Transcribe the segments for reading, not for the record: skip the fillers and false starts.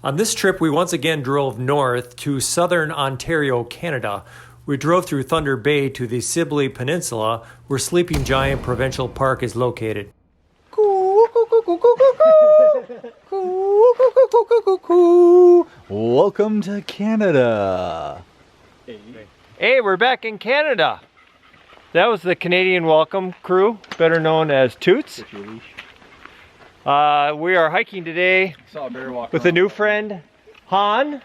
On this trip, we once again drove north to southern Ontario, Canada. We drove through Thunder Bay to the Sibley Peninsula, where Sleeping Giant Provincial Park is located. Welcome to Canada. Hey, we're back in Canada. That was the Canadian Welcome Crew, better known as Toots. We are hiking today with a new friend, Han,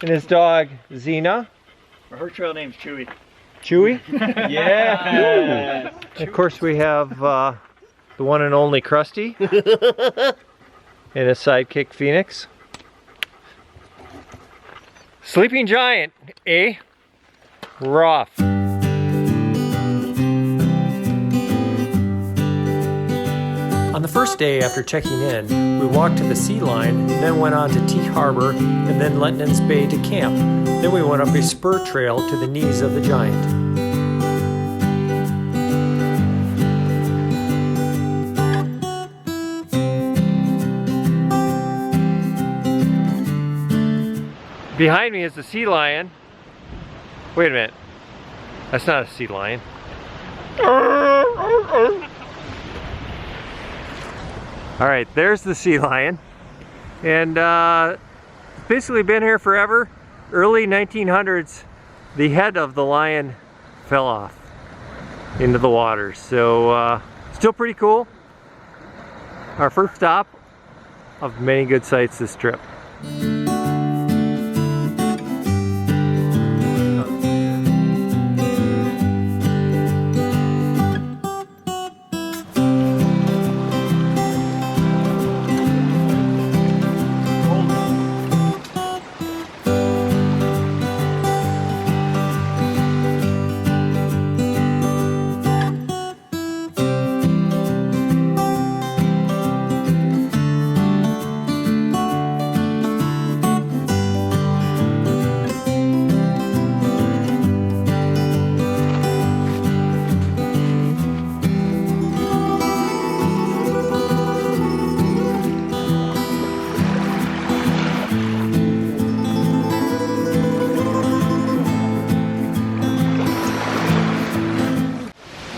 and his dog, Xena. Her trail name's Chewy. Chewy? Yeah! Of course we have the one and only Krusty and his sidekick, Phoenix. Sleeping Giant, eh? We're off. On the first day after checking in, we walked to the sea line, and then went on to T Habour and then Lehtinen's Bay to camp. Then we went up a spur trail to the knees of the giant. Behind me is the sea lion. Wait a minute. That's not a sea lion. Alright, there's the sea lion. And it's basically been here forever. Early 1900s, the head of the lion fell off into the water. So, still pretty cool. Our first stop of many good sights this trip.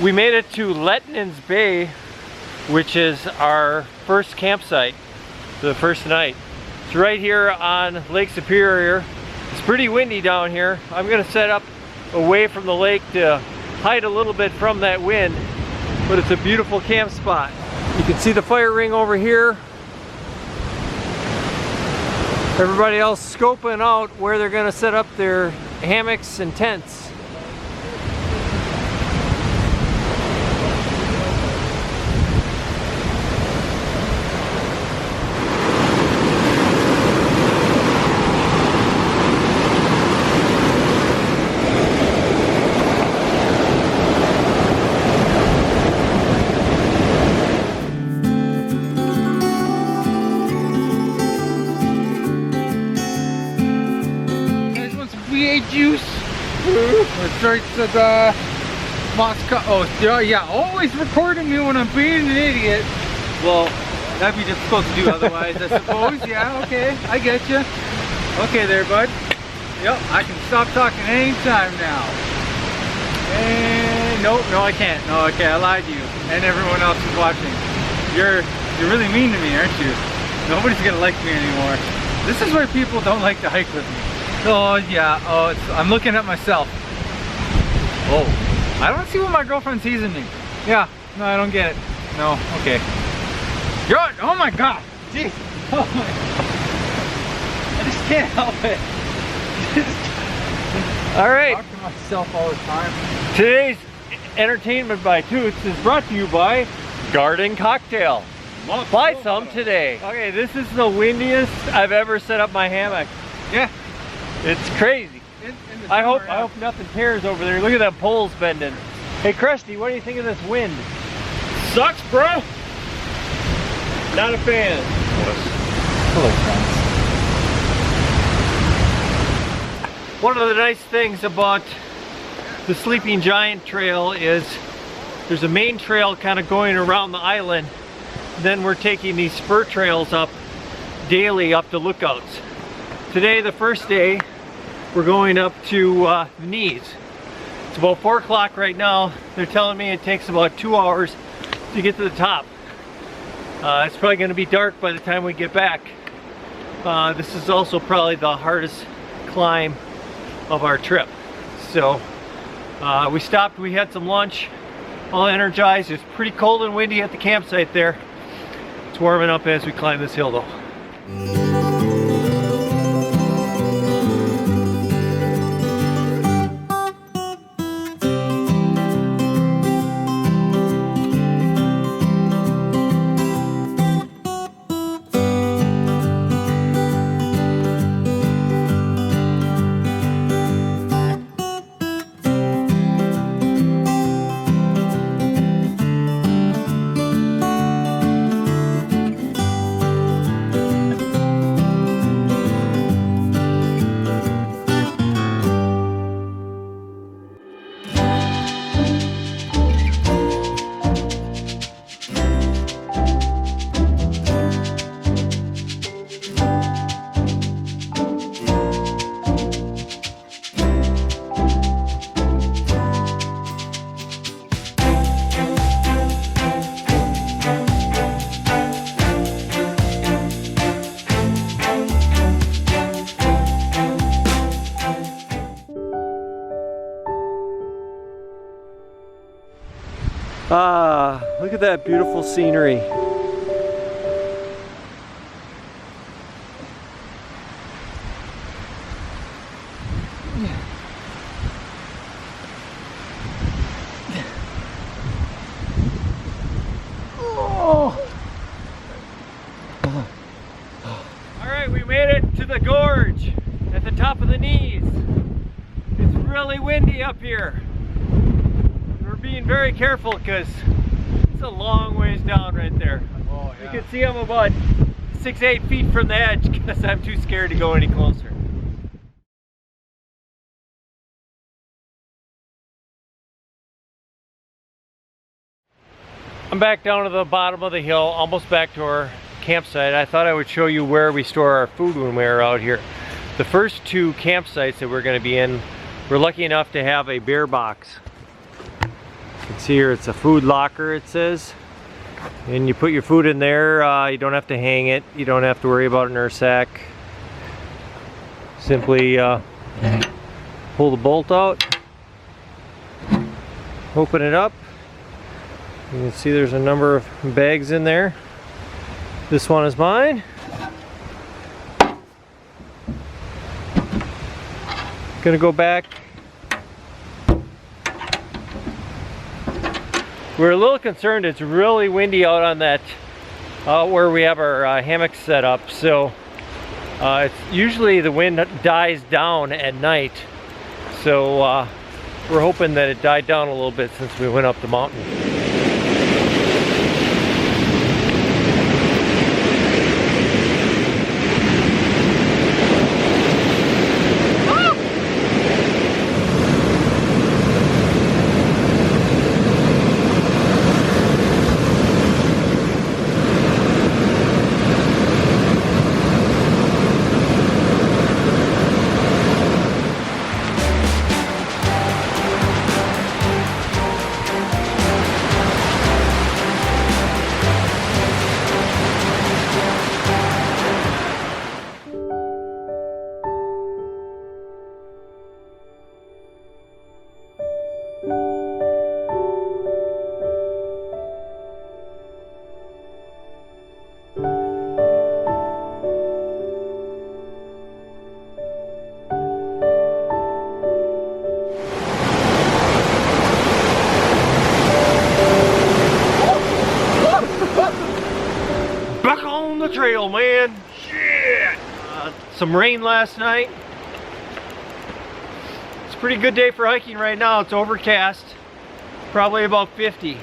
We made it to Lehtinen's Bay, which is our first campsite for the first night. It's right here on Lake Superior. It's pretty windy down here. I'm gonna set up away from the lake to hide a little bit from that wind, but it's a beautiful camp spot. You can see the fire ring over here. Everybody else scoping out where they're gonna set up their hammocks and tents. Juice. It starts at Moscow. Oh yeah, always recording me when I'm being an idiot. Well, that'd be difficult to do otherwise, I suppose. Yeah, okay, I get you. Okay there, bud. Yep, I can stop talking anytime now. And nope, no I can't. No, okay, I lied to you and everyone else who's watching. You're really mean to me, aren't you? Nobody's gonna like me anymore. This is why people don't like to hike with me. Oh yeah, I'm looking at myself. Oh, I don't see what my girlfriend sees in me. Yeah, no, I don't get it. No, okay. Oh my god, jeez. Oh my. I just can't help it. All right. I talk to myself all the time. Today's entertainment by Toots is brought to you by Garden Cocktail. Buy some today. Okay, this is the windiest I've ever set up my hammock. Yeah. It's crazy. I hope nothing tears over there. Look at that poles bending. Hey Krusty, what do you think of this wind? Sucks, bro. Not a fan. Hello, friends. One of the nice things about the Sleeping Giant Trail is there's a main trail kind of going around the island. Then we're taking these spur trails up daily up to lookouts. Today, the first day, we're going up to the knees. It's about 4 o'clock right now. They're telling me it takes about 2 hours to get to the top. It's probably going to be dark by the time we get back. This is also probably the hardest climb of our trip. So we stopped, we had some lunch, all energized. It's pretty cold and windy at the campsite there. It's warming up as we climb this hill though. Ah, look at that beautiful scenery. Alright, we made it to the gorge at the top of the knees. It's really windy up here. We're being very careful because it's a long ways down right there. Oh, yeah. You can see I'm about 6-8 feet from the edge because I'm too scared to go any closer. I'm back down to the bottom of the hill, almost back to our campsite. I thought I would show you where we store our food when we're out here. The first 2 campsites that we're going to be in, we're lucky enough to have a bear box. You can see here it's a food locker, it says. And you put your food in there, you don't have to hang it, you don't have to worry about an air sack. Simply pull the bolt out, open it up. You can see there's a number of bags in there. This one is mine. Gonna go back. We're a little concerned, it's really windy out on that, where we have our hammocks set up. So it's usually the wind dies down at night. So we're hoping that it died down a little bit since we went up the mountain. Trail, man. Shit. Some rain last night. It's a pretty good day for hiking right now. It's overcast, probably about 50.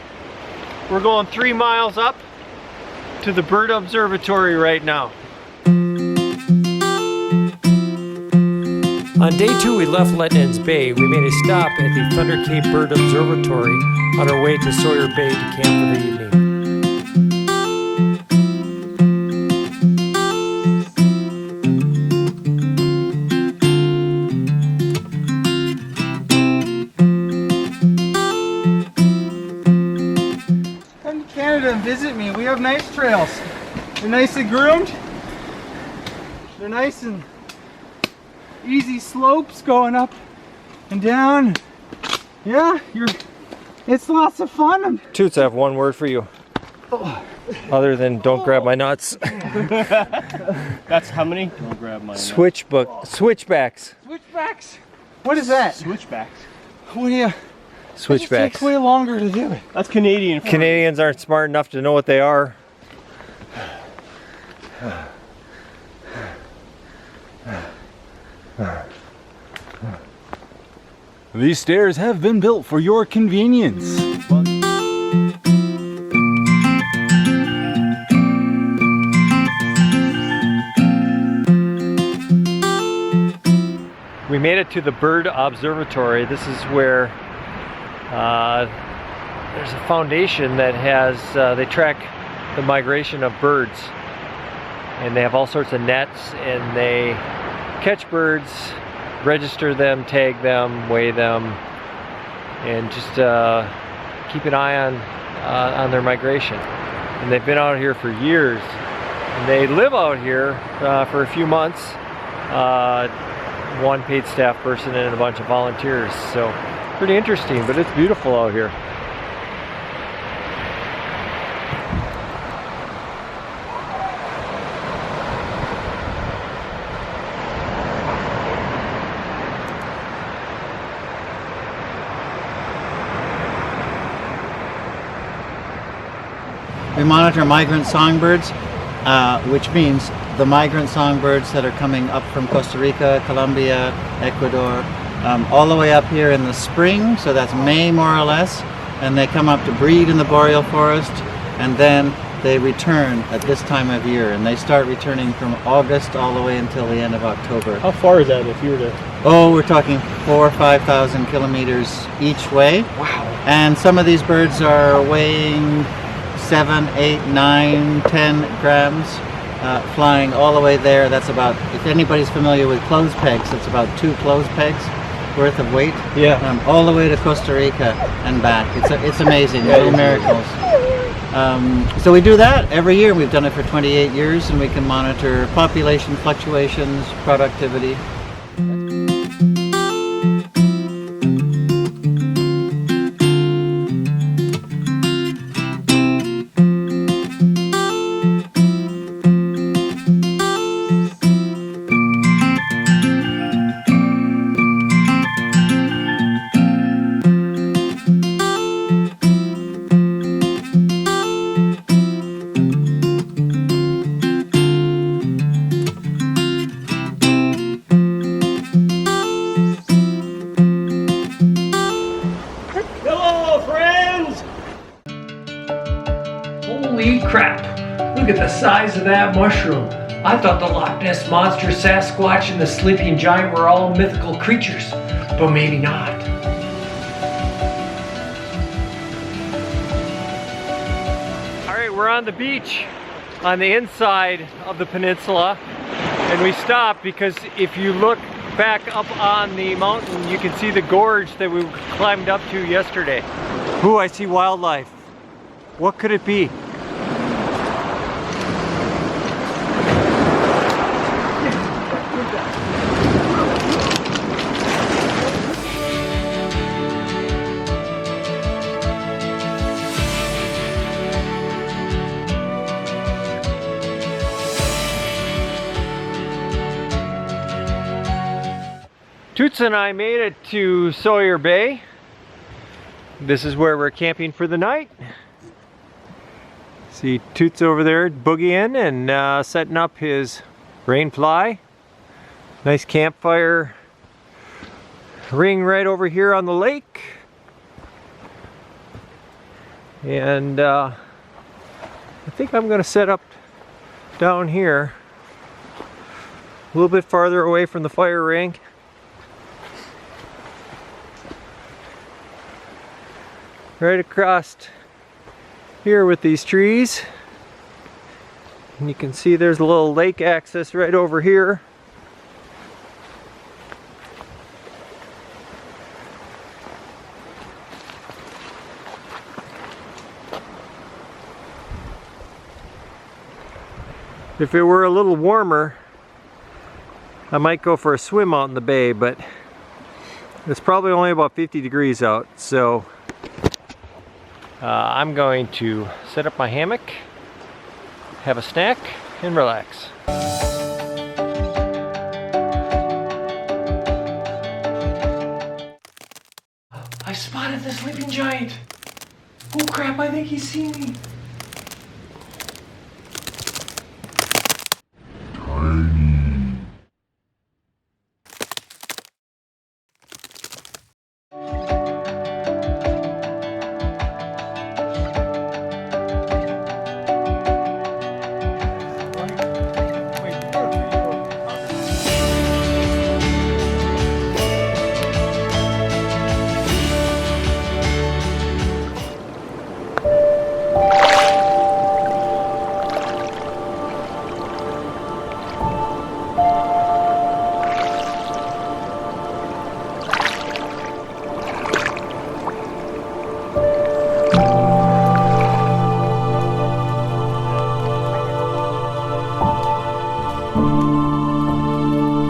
We're going 3 miles up to the bird observatory right now. On day 2, we left Lehtinen's Bay. We made a stop at the Thunder Cape Bird Observatory on our way to Sawyer Bay to camp for the evening. visit me. We have nice trails. They're nicely groomed. They're nice and easy slopes going up and down. Yeah, it's lots of fun. Toots, I have one word for you. Other than don't grab my nuts. That's how many? Don't grab my nuts. Switchbacks. Switchbacks? What is that? Switchbacks. What do you? It Switchbacks. takes way longer to do it. That's Canadian. Canadians aren't smart enough to know what they are. These stairs have been built for your convenience. We made it to the Bird Observatory. This is where there's a foundation that has, they track the migration of birds. And they have all sorts of nets, and they catch birds, register them, tag them, weigh them, and just keep an eye on their migration. And they've been out here for years. And they live out here for a few months. One paid staff person and a bunch of volunteers. So pretty interesting, but it's beautiful out here. We monitor migrant songbirds, which means the migrant songbirds that are coming up from Costa Rica, Colombia, Ecuador, all the way up here in the spring, so that's May more or less, and they come up to breed in the boreal forest, and then they return at this time of year, and they start returning from August all the way until the end of October. How far is that if you were to? Oh, we're talking 4,000 or 5,000 kilometers each way. Wow. And some of these birds are weighing 7, 8, 9, 10 grams, flying all the way there. That's about, if anybody's familiar with clothes pegs, it's about 2 clothes pegs worth of weight. Yeah. All the way to Costa Rica and back. It's amazing, little miracles. So we do that every year. We've done it for 28 years, and we can monitor population fluctuations, productivity. Holy crap! Look at the size of that mushroom. I thought the Loch Ness Monster, Sasquatch, and the Sleeping Giant were all mythical creatures, but maybe not. Alright, we're on the beach on the inside of the peninsula, and we stopped because if you look back up on the mountain, you can see the gorge that we climbed up to yesterday. Ooh, I see wildlife. What could it be? Toots and I made it to Sawyer Bay. This is where we're camping for the night. See Toots over there boogieing and setting up his rain fly. Nice campfire ring right over here on the lake. And I think I'm gonna set up down here a little bit farther away from the fire ring. Right across here with these trees, and you can see there's a little lake access right over here. If it were a little warmer, I might go for a swim out in the bay, but it's probably only about 50 degrees out, so I'm going to set up my hammock, have a snack, and relax. I spotted the sleeping giant! Oh crap, I think he's seen me!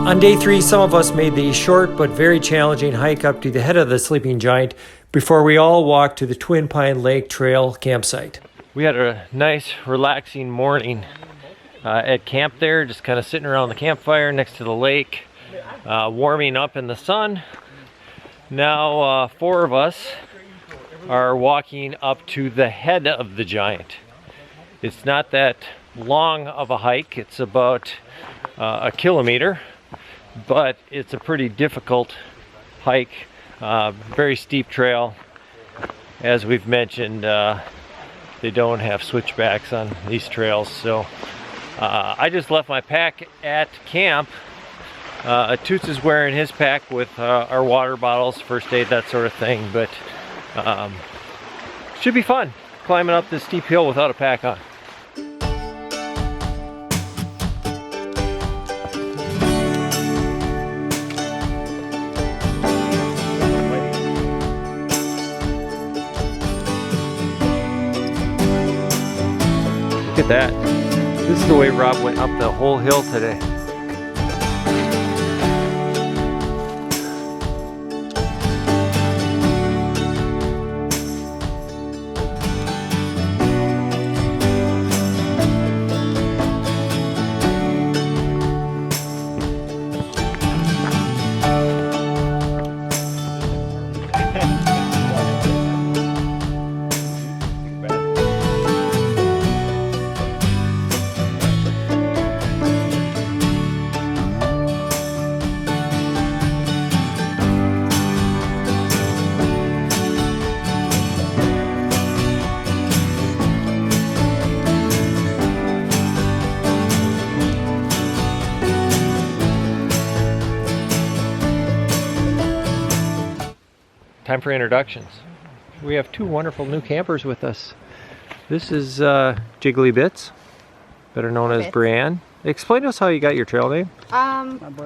On day 3, some of us made the short but very challenging hike up to the head of the sleeping giant before we all walked to the Twin Pine Lake Trail campsite. We had a nice, relaxing morning at camp there, just kind of sitting around the campfire next to the lake, warming up in the sun. Now 4 of us are walking up to the head of the giant. It's not that long of a hike, it's about a kilometer. But it's a pretty difficult hike, very steep trail. As we've mentioned, they don't have switchbacks on these trails, so I just left my pack at camp. Toots is wearing his pack with our water bottles, first aid, that sort of thing, but should be fun climbing up this steep hill without a pack on. Look at that. This is the way Rob went up the whole hill today. Time for introductions. We have 2 wonderful new campers with us. This is Jiggly Bits, better known as Brianne. Explain to us how you got your trail name.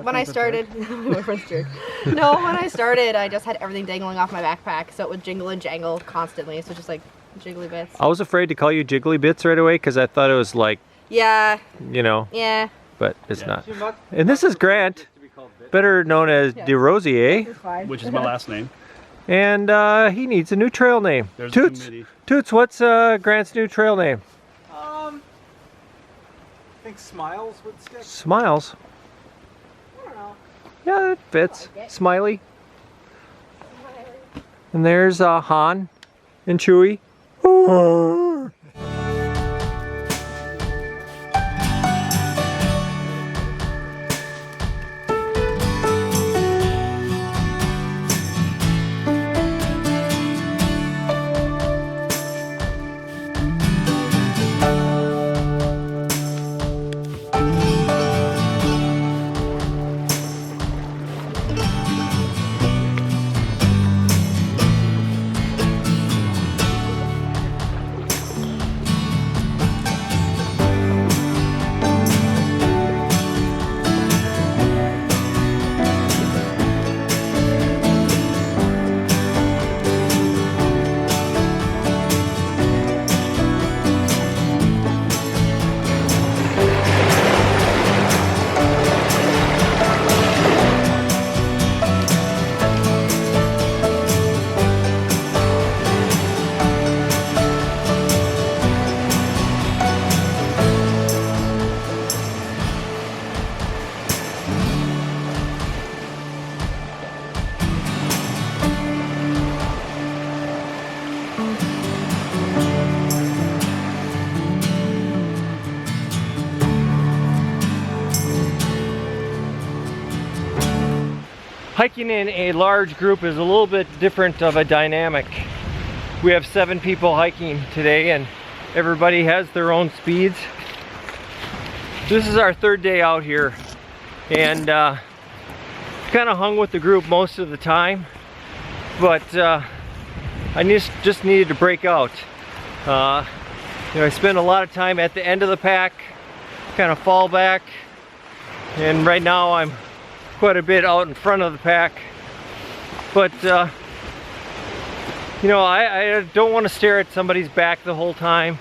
When I started, my boyfriend's jerk. No, when I started, I just had everything dangling off my backpack, so it would jingle and jangle constantly. So just like Jiggly Bits. I was afraid to call you Jiggly Bits right away because I thought it was like, yeah, you know, yeah, but it's not. And this is Grant, better known as DeRosier, Which is my last name. and he needs a new trail name. There's Toots, a committee. Toots, what's Grant's new trail name? I think Smiles would stick. Smiles. I don't know. Yeah, it fits. Smiley. And there's Han and Chewy. Hiking in a large group is a little bit different of a dynamic. We have 7 people hiking today and everybody has their own speeds. This is our 3rd day out here, and kind of hung with the group most of the time, but I just needed to break out. You know, I spend a lot of time at the end of the pack, kind of fall back, and right now I'm quite a bit out in front of the pack. But you know, I don't want to stare at somebody's back the whole time.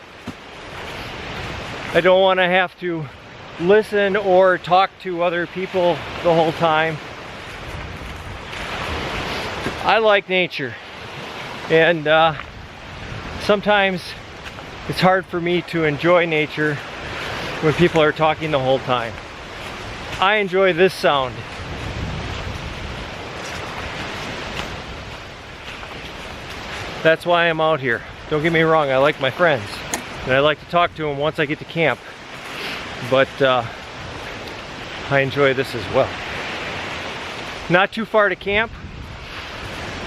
I don't want to have to listen or talk to other people the whole time. I like nature, and sometimes it's hard for me to enjoy nature when people are talking the whole time. I enjoy this sound. That's why I'm out here. Don't get me wrong, I like my friends, and I like to talk to them once I get to camp, but I enjoy this as well. Not too far to camp.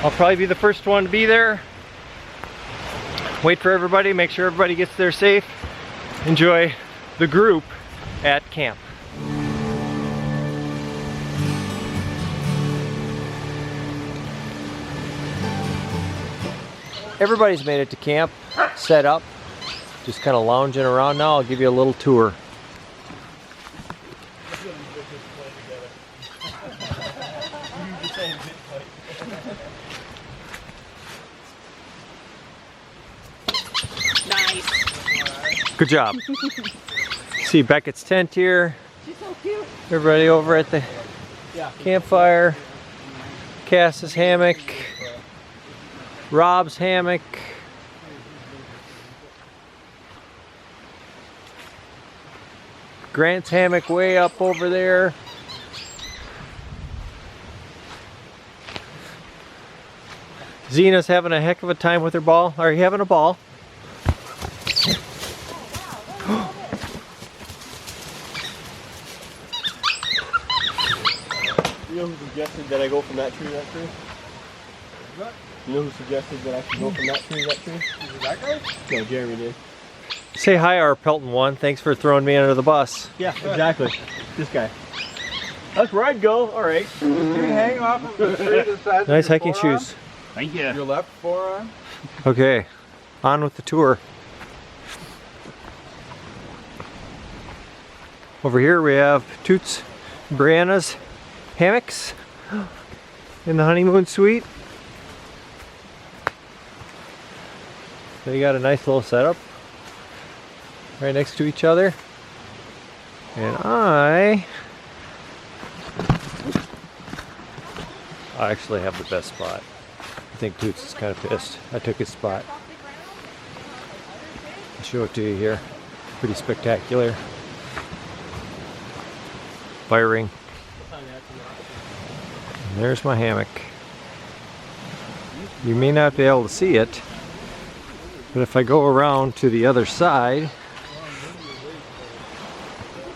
I'll probably be the first one to be there. Wait for everybody, make sure everybody gets there safe. Enjoy the group at camp. Everybody's made it to camp, set up, just kind of lounging around now. I'll give you a little tour. Good job. See Beckett's tent here. She's so cute. Everybody over at the campfire. Cass's hammock. Rob's hammock. Grant's hammock way up over there. Zena's having a heck of a time with her ball. Are you having a ball? You know who suggested that I go from that tree to that tree? What? You know who suggested that I should go from that tree to that tree? Is it that guy? No, Jeremy did. Say hi, our Pelton one. Thanks for throwing me under the bus. Yeah, exactly. This guy. That's where I'd go. All right. Can you hang off of the tree that says Nice your hiking forearm? shoes. Thank you. Your left forearm? Okay, on with the tour. Over here we have Toots and Brianna's hammocks in the honeymoon suite. They got a nice little setup right next to each other. And I actually have the best spot. I think Toots is kind of pissed. I took his spot. I'll show it to you here. Pretty spectacular. Fire ring. And there's my hammock. You may not be able to see it, but if I go around to the other side,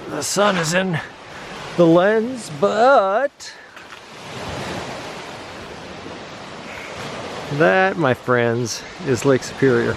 the sun is in the lens, but that, my friends, is Lake Superior.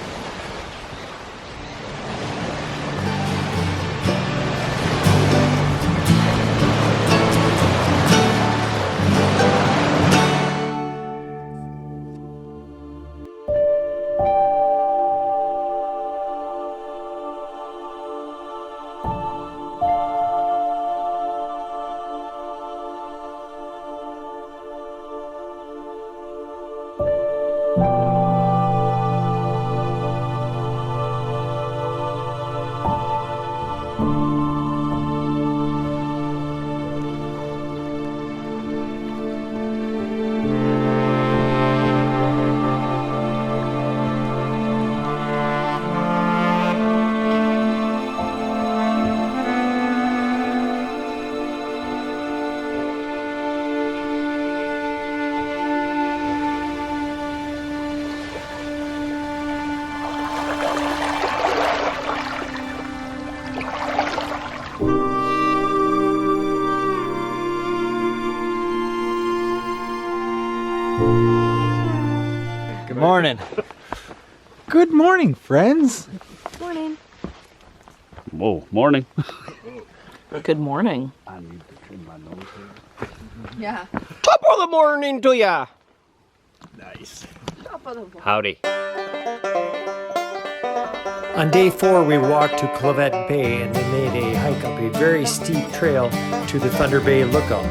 Good morning. Good morning, friends. Morning. Whoa, morning. Good morning. I need to trim my nose hair. Yeah. Top of the morning to ya. Nice. Top of the morning. Howdy. On day 4, we walked to Clavette Bay and we made a hike up a very steep trail to the Thunder Bay lookout.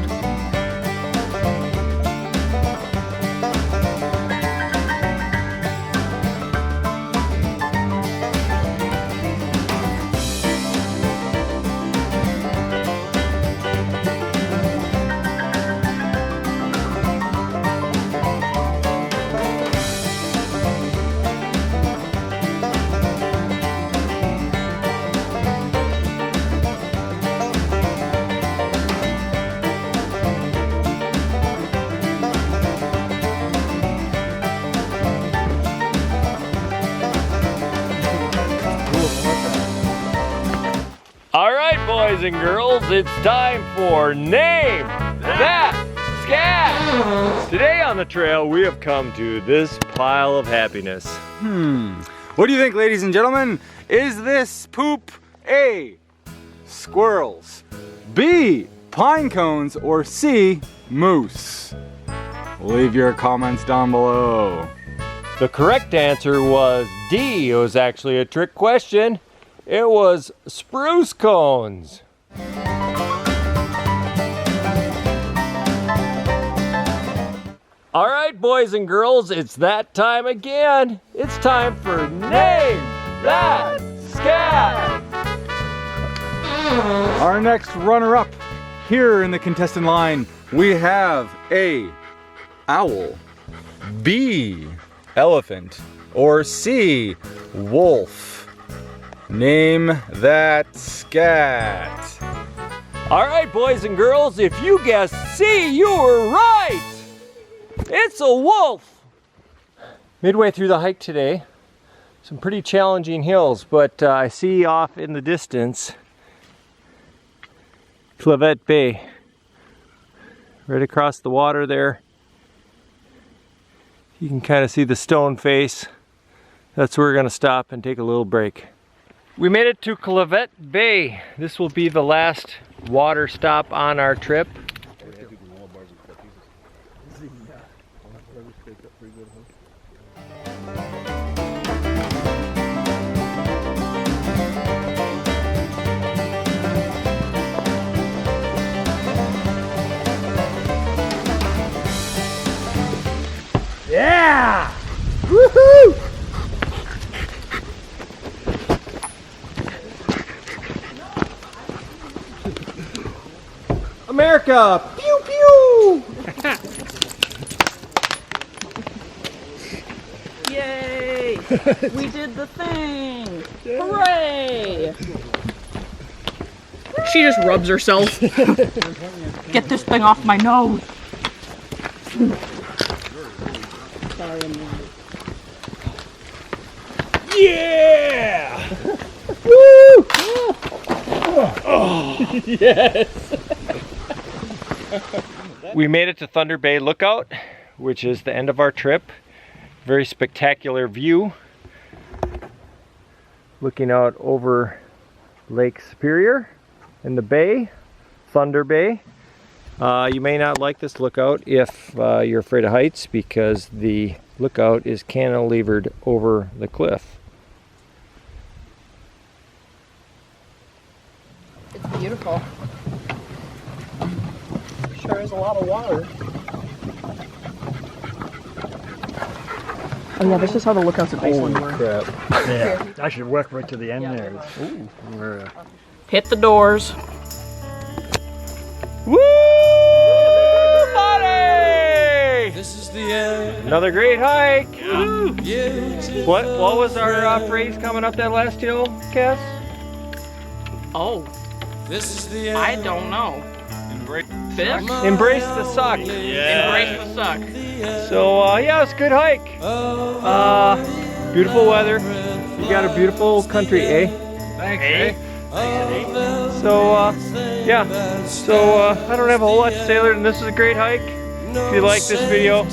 All right, boys and girls, it's time for Name That Scat. Today on the trail, we have come to this pile of happiness. What do you think, ladies and gentlemen? Is this poop A, squirrels, B, pine cones, or C, moose? Leave your comments down below. The correct answer was D. It was actually a trick question. It was spruce cones. All right, boys and girls, it's that time again. It's time for Name That Scat. Our next runner-up here in the contestant line, we have A, owl, B, elephant, or C, wolf. Name that scat. All right, boys and girls, if you guessed C, you were right. It's a wolf. Midway through the hike today, some pretty challenging hills, but I see off in the distance Clavette Bay. Right across the water there. You can kind of see the stone face. That's where we're going to stop and take a little break. We made it to Clavette Bay. This will be the last water stop on our trip. Yeah! Woohoo! America! Pew pew! Yay! We did the thing! Hooray! She just rubs herself. Get this thing off my nose. Yeah! Woo! Oh, yes! We made it to Thunder Bay Lookout, which is the end of our trip. Very spectacular view. Looking out over Lake Superior and the bay, Thunder Bay. You may not like this lookout if you're afraid of heights, because the lookout is cantilevered over the cliff. It's beautiful. Sure is a lot of water. Oh yeah, this is how the lookouts at Iceland were. Crap. Yeah. I should work right to the end there. Ooh. We're, Hit the doors. Woo, buddy! This is the end. Another great hike. What was our phrase coming up that last hill, Cass? Oh, This is the end. I don't know. Fish? Embrace the suck. Embrace the suck. So yeah, it's a good hike. Beautiful weather. You got a beautiful country, eh? Thanks, eh? So yeah. So I don't have a whole lot to say other than this is a great hike. If you like this video,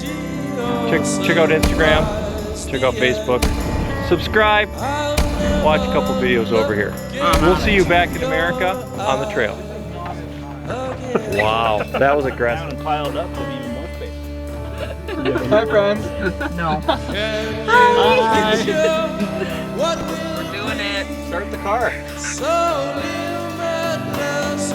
check out Instagram. check out Facebook, subscribe, watch a couple videos over here. We'll see you back in America on the trail. Wow, that was aggressive. Piled up to be even more space. Hi, friends. No. We're doing it. Start the car. So little madness